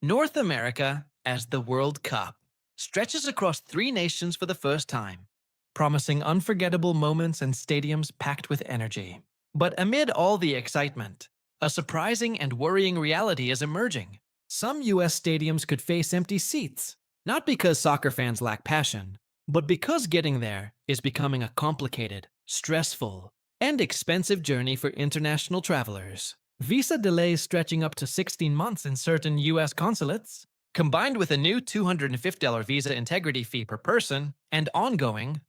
North America as the World Cup stretches across three nations for the first time, promising unforgettable moments and stadiums packed with energy. But amid all the excitement, a surprising and worrying reality is emerging. Some US stadiums could face empty seats, not because soccer fans lack passion, but because getting there is becoming a complicated, stressful, and expensive journey for international travelers. Visa delays stretching up to 16 months in certain US consulates, combined with a new $250 visa integrity fee per person and ongoing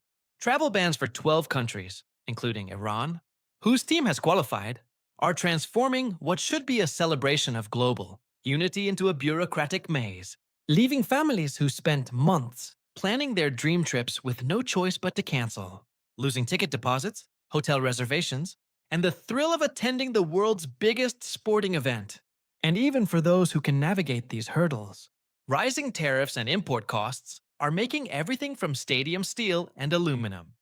travel bans for 12 countries, including Iran, whose team has qualified, are transforming what should be a celebration of global unity into a bureaucratic maze, leaving families who spent months planning their dream trips with no choice but to cancel, losing ticket deposits, hotel reservations, and the thrill of attending the world's biggest sporting event. And even for those who can navigate these hurdles, rising tariffs and import costs are making everything from stadium steel and aluminum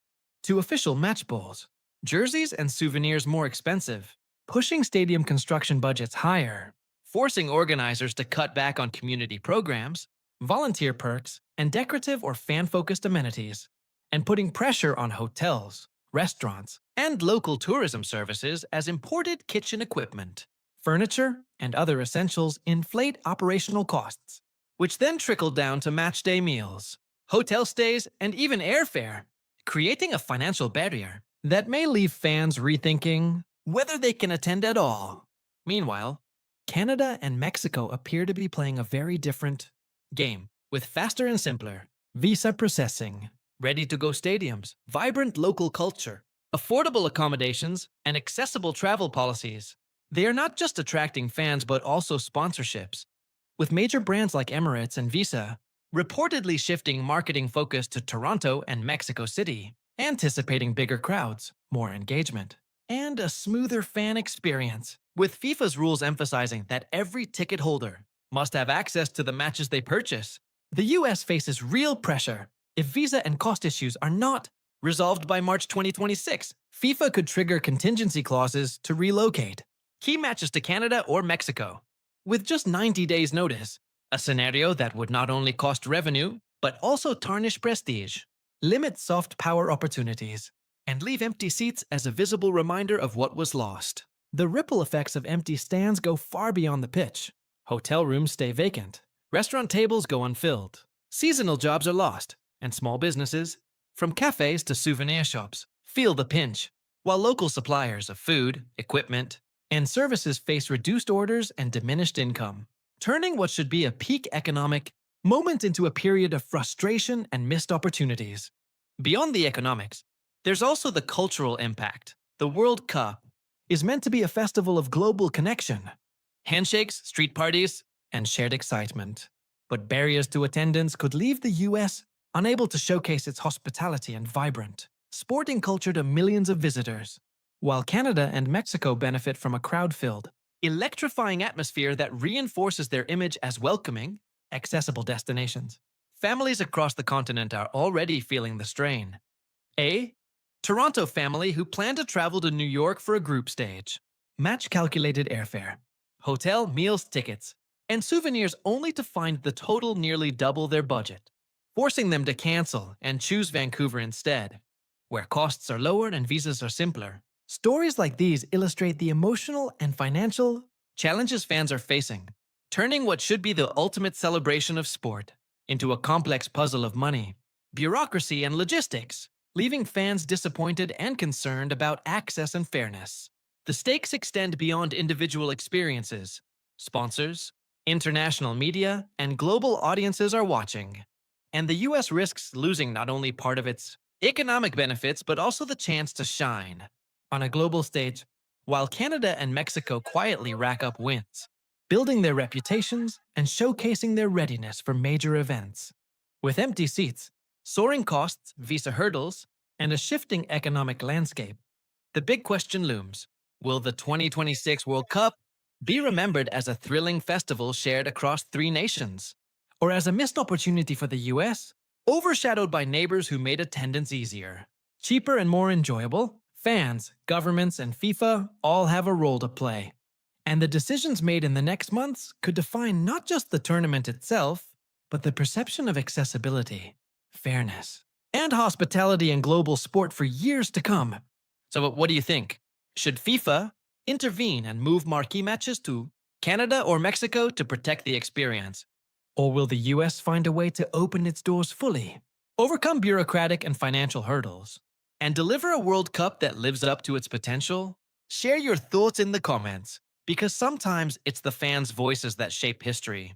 to official match balls, jerseys, and souvenirs more expensive, pushing stadium construction budgets higher, forcing organizers to cut back on community programs, volunteer perks, and decorative or fan-focused amenities, and putting pressure on hotels, restaurants, and local tourism services as imported kitchen equipment, furniture, and other essentials inflate operational costs, which then trickle down to matchday meals, hotel stays, and even airfare, creating a financial barrier that may leave fans rethinking whether they can attend at all. Meanwhile, Canada and Mexico appear to be playing a very different game, with faster and simpler visa processing, ready-to-go stadiums, vibrant local culture, affordable accommodations, and accessible travel policies. They are not just attracting fans but also sponsorships, with major brands like Emirates and Visa reportedly shifting marketing focus to Toronto and Mexico City, anticipating bigger crowds, more engagement, and a smoother fan experience, with FIFA's rules emphasizing that every ticket holder must have access to the matches they purchase. The US faces real pressure. If visa and cost issues are not resolved by March 2026, FIFA could trigger contingency clauses to relocate key matches to Canada or Mexico with just 90 days' notice, a scenario that would not only cost revenue, but also tarnish prestige, limit soft power opportunities, and leave empty seats as a visible reminder of what was lost. The ripple effects of empty stands go far beyond the pitch. Hotel rooms stay vacant, restaurant tables go unfilled, seasonal jobs are lost, and small businesses, from cafes to souvenir shops, feel the pinch, while local suppliers of food, equipment, and services face reduced orders and diminished income, turning what should be a peak economic moment into a period of frustration and missed opportunities. Beyond the economics, there's also the cultural impact. The World Cup is meant to be a festival of global connection, handshakes, street parties, and shared excitement. But barriers to attendance could leave the US unable to showcase its hospitality and vibrant sporting culture to millions of visitors, while Canada and Mexico benefit from a crowd-filled, electrifying atmosphere that reinforces their image as welcoming, accessible destinations. Families across the continent are already feeling the strain. A Toronto family who plan to travel to New York for a group stage. Match-calculated airfare, hotel, meals, tickets, and souvenirs only to find the total nearly double their budget, forcing them to cancel and choose Vancouver instead, where costs are lower and visas are simpler. Stories like these illustrate the emotional and financial challenges fans are facing, turning what should be the ultimate celebration of sport into a complex puzzle of money, bureaucracy, and logistics, leaving fans disappointed and concerned about access and fairness. The stakes extend beyond individual experiences. Sponsors, international media, and global audiences are watching, and the US risks losing not only part of its economic benefits but also the chance to shine on a global stage, while Canada and Mexico quietly rack up wins, building their reputations and showcasing their readiness for major events. With empty seats, soaring costs, visa hurdles, and a shifting economic landscape, the big question looms: will the 2026 World Cup be remembered as a thrilling festival shared across three nations, or as a missed opportunity for the US, overshadowed by neighbors who made attendance easier, cheaper, and more enjoyable? Fans, governments, and FIFA all have a role to play. And the decisions made in the next months could define not just the tournament itself, but the perception of accessibility, fairness, and hospitality in global sport for years to come. So, what do you think? Should FIFA intervene and move marquee matches to Canada or Mexico to protect the experience? Or will the US find a way to open its doors fully, overcome bureaucratic and financial hurdles, and deliver a World Cup that lives up to its potential? Share your thoughts in the comments, because sometimes it's the fans' voices that shape history.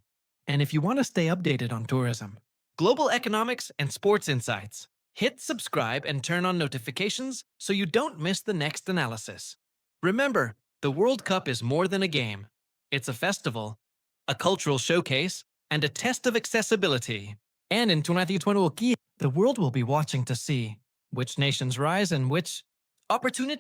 And if you want to stay updated on tourism, global economics, and sports insights, hit subscribe and turn on notifications so you don't miss the next analysis. Remember, the World Cup is more than a game. It's a festival, a cultural showcase, and a test of accessibility. And in 2020, the world will be watching to see which nations rise and which opportunities